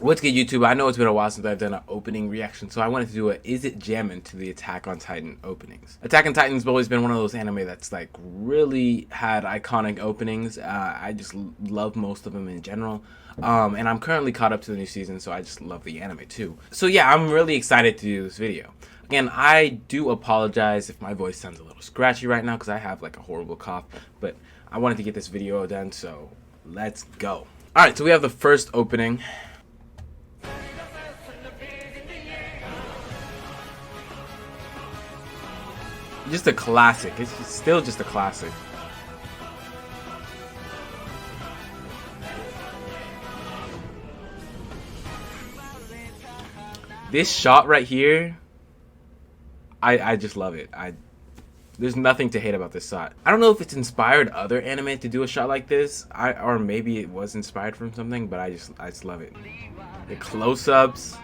What's good, YouTube? I know it's been a while since I've done an opening reaction, so I wanted to do a Is It Jammin' to the Attack on Titan openings. Attack on Titan's always been one of those anime that's like really had iconic openings. I just love most of them in general. And I'm currently caught up to the new season, so I just love the anime too. So yeah, I'm really excited to do this video. Again, I do apologize if my voice sounds a little scratchy right now because I have like a horrible cough, but I wanted to get this video done, so let's go. Alright, so we have the first opening. Just a classic. It's still just a classic. This shot right here, I just love it. There's nothing to hate about this shot. I don't know if it's inspired other anime to do a shot like this, or maybe it was inspired from something, but I just love it. The close-ups,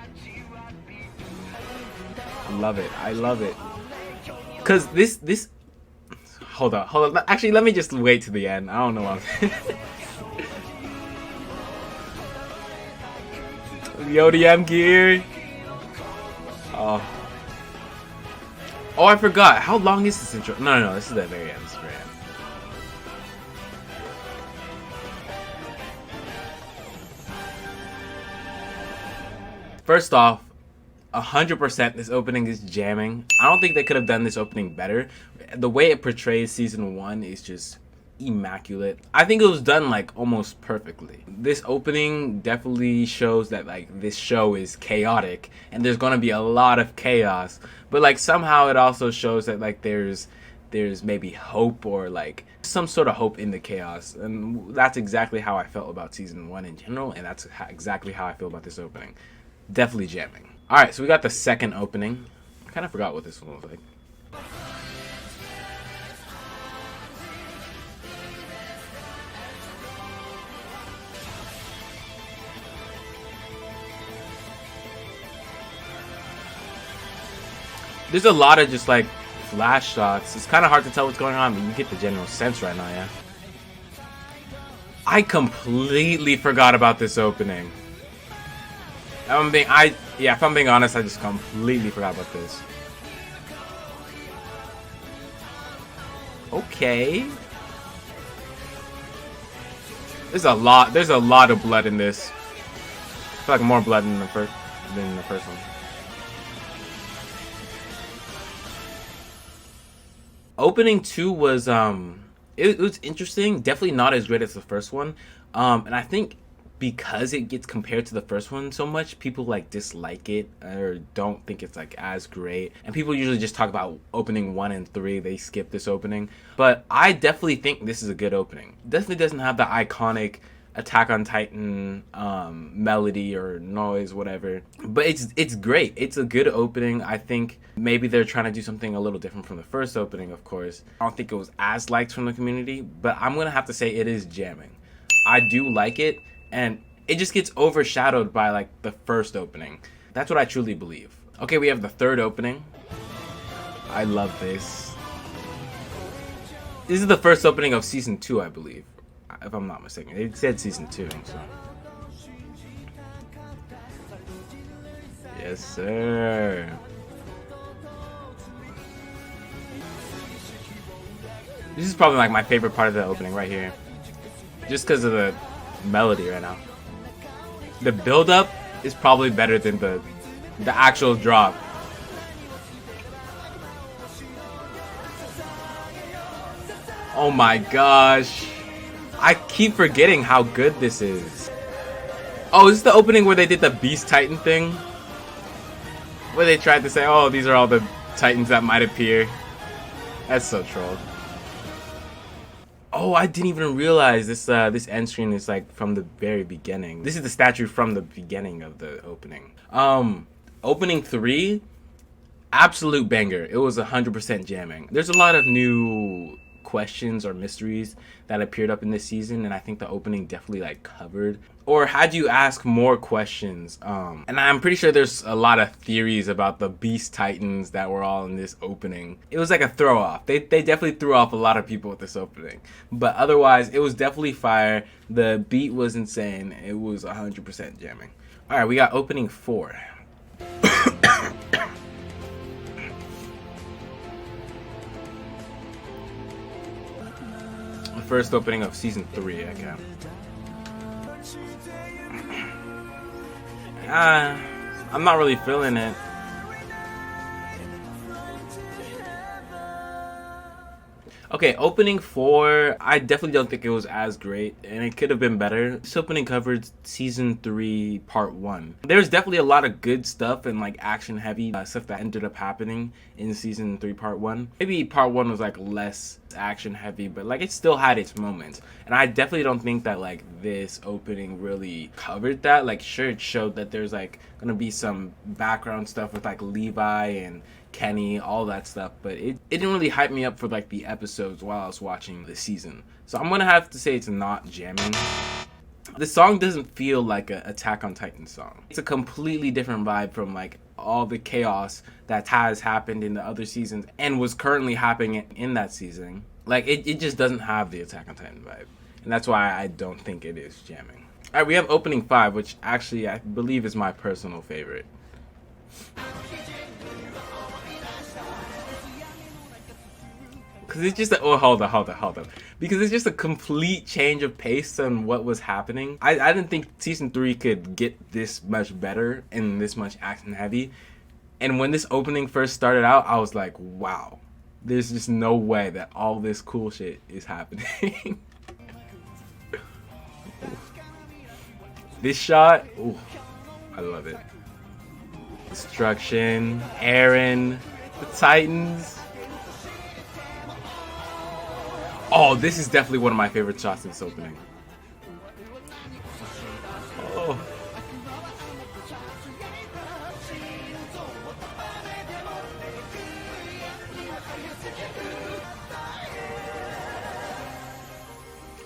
I love it. I love it. Cause this hold on. Actually, let me just wait to the end. I don't know what I'm the ODM gear. Oh, I forgot. How long is this intro? No. This is the very end. This is the very end. First off, 100% this opening is jamming. I don't think they could have done this opening better. The way it portrays season 1 is just immaculate. I think it was done like almost perfectly. This opening definitely shows that like this show is chaotic and there's gonna be a lot of chaos, but like somehow it also shows that like there's maybe hope, or like some sort of hope in the chaos, and that's exactly how I felt about season 1 in general, and that's exactly how I feel about this opening. Definitely jamming. Alright, so we got the second opening. I kind of forgot what this one was like. There's a lot of just like flash shots. It's kind of hard to tell what's going on, but you get the general sense right now, yeah? I completely forgot about this opening. If I'm being honest, I just completely forgot about this. Okay. There's a lot of blood in this. I feel like more blood than the first one. Opening 2 was it was interesting, definitely not as great as the first one. And I think because it gets compared to the first one so much, people like dislike it or don't think it's like as great, and people usually just talk about opening 1 and 3. They skip this opening, but I definitely think this is a good opening. Definitely doesn't have the iconic Attack on Titan melody or noise, whatever, but it's great. It's a good opening. I think maybe they're trying to do something a little different from the first opening. Of course, I don't think it was as liked from the community, but I'm gonna have to say it is jamming. I do like it, and it just gets overshadowed by like the first opening. That's what I truly believe. Okay, we have the third opening. I love this. This is the first opening of season 2, I believe, if I'm not mistaken. They said season 2, so. Yes, sir. This is probably like my favorite part of the opening right here, just because of the melody right now. The build-up is probably better than the actual drop. Oh my gosh. I keep forgetting how good this is. Oh, is this the opening where they did the Beast Titan thing? Where they tried to say, oh, these are all the Titans that might appear. That's so trolled. Oh, I didn't even realize this this end screen is like from the very beginning. This is the statue from the beginning of the opening. Opening 3, absolute banger. It was 100% jamming. There's a lot of new questions or mysteries that appeared up in this season, and I think the opening definitely like covered or had you ask more questions. And I'm pretty sure there's a lot of theories about the Beast Titans that were all in this opening. It was like a throw off. They definitely threw off a lot of people with this opening, but otherwise it was definitely fire. The beat was insane. It was 100% jamming. All right, we got opening 4. The first opening of season 3. Okay. I'm not really feeling it. Okay, opening 4, I definitely don't think it was as great, and it could have been better. This opening covered season 3, part 1. There's definitely a lot of good stuff and like action heavy stuff that ended up happening in season 3, part 1. Maybe part 1 was like less action heavy, but like it still had its moments. And I definitely don't think that like this opening really covered that. Like sure, it showed that there's like gonna be some background stuff with like Levi and Kenny, all that stuff, but it didn't really hype me up for like the episodes while I was watching the season. So I'm gonna have to say it's not jamming. The song doesn't feel like a Attack on Titan song. It's a completely different vibe from like all the chaos that has happened in the other seasons and was currently happening in that season. Like it just doesn't have the Attack on Titan vibe, and that's why I don't think it is jamming. All right, we have opening 5, which actually I believe is my personal favorite. Because it's just hold on. Because it's just a complete change of pace on what was happening. I didn't think season 3 could get this much better and this much action heavy. And when this opening first started out, I was like, wow. There's just no way that all this cool shit is happening. This shot, ooh, I love it. Destruction, Eren, the Titans. Oh, this is definitely one of my favorite shots in this opening. Oh.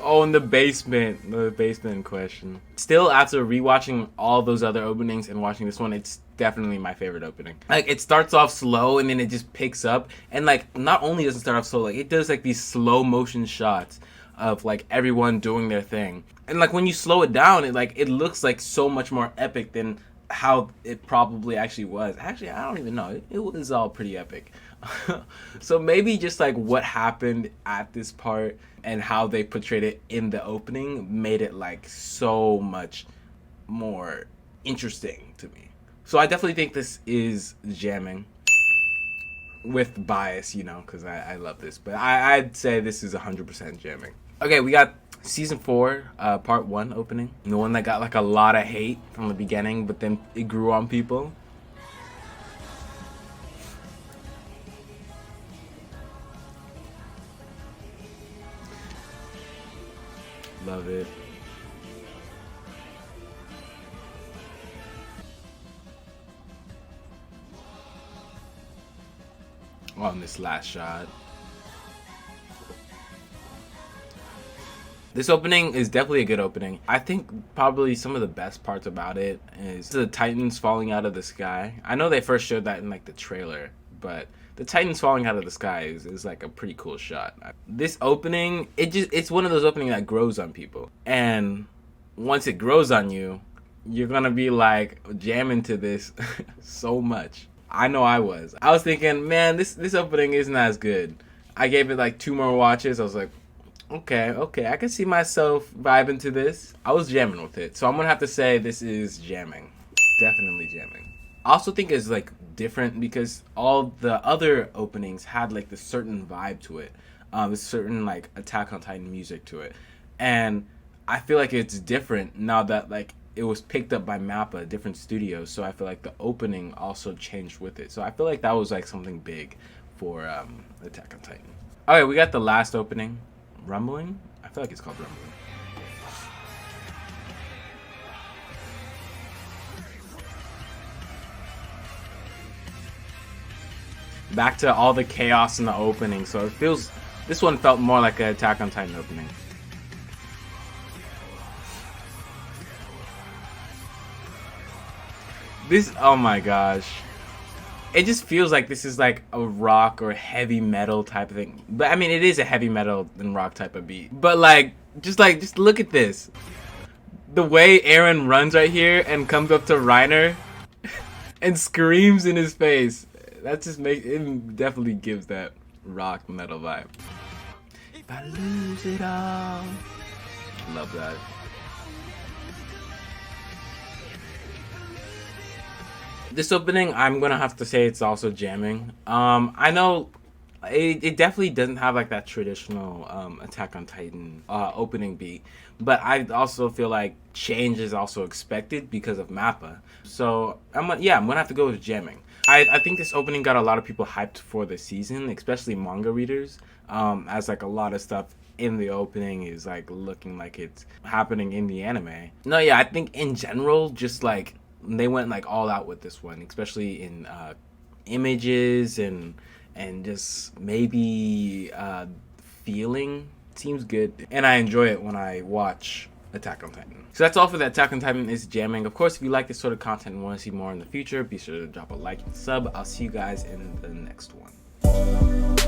Oh, in the basement in question. Still, after rewatching all those other openings and watching this one, it's definitely my favorite opening. Like, it starts off slow and then it just picks up. And like, not only does it start off slow, like it does like these slow motion shots of like everyone doing their thing. And like when you slow it down, it looks like so much more epic than how it probably actually was. Actually, I don't even know. It was all pretty epic. So maybe just like what happened at this part and how they portrayed it in the opening made it like so much more interesting to me. So I definitely think this is jamming with bias, you know, because I love this. But I'd say this is 100% jamming. Okay, we got season 4, part 1 opening. The one that got like a lot of hate from the beginning, but then it grew on people. Love it. On this last shot. This opening is definitely a good opening. I think probably some of the best parts about it is the Titans falling out of the sky. I know they first showed that in like the trailer, but the Titans falling out of the sky is like a pretty cool shot. This opening, it's one of those openings that grows on people. And once it grows on you, you're gonna be like jamming to this so much. I know I was. I was thinking, man, this opening isn't as good. I gave it like 2 more watches. I was like, okay, I can see myself vibing to this. I was jamming with it. So I'm gonna have to say this is jamming. Definitely jamming. I also think it's like different because all the other openings had like this certain vibe to it. This certain like Attack on Titan music to it. And I feel like it's different now that like it was picked up by Mappa, different studios. So I feel like the opening also changed with it. So I feel like that was like something big for Attack on Titan. Okay, we got the last opening. Rumbling? I feel like it's called Rumbling. Back to all the chaos in the opening, so it feels... This one felt more like an Attack on Titan opening. This... Oh my gosh. It just feels like this is like a rock or heavy metal type of thing. But I mean, it is a heavy metal and rock type of beat. But like, just look at this. The way Aaron runs right here and comes up to Reiner and screams in his face. That just makes it definitely gives that rock metal vibe. If I lose it all. Love that. This opening, I'm gonna have to say it's also jamming. I know it definitely doesn't have like that traditional Attack on Titan opening beat, but I also feel like change is also expected because of Mappa. So I'm gonna have to go with jamming. I think this opening got a lot of people hyped for the season, especially manga readers, as like a lot of stuff in the opening is like looking like it's happening in the anime. No, yeah, I think in general, just like they went like all out with this one, especially in images and just maybe feeling. Seems good, and I enjoy it when I watch Attack on Titan. So that's all for the Attack on Titan is jamming. Of course, if you like this sort of content and want to see more in the future, be sure to drop a like and sub. I'll see you guys in the next one.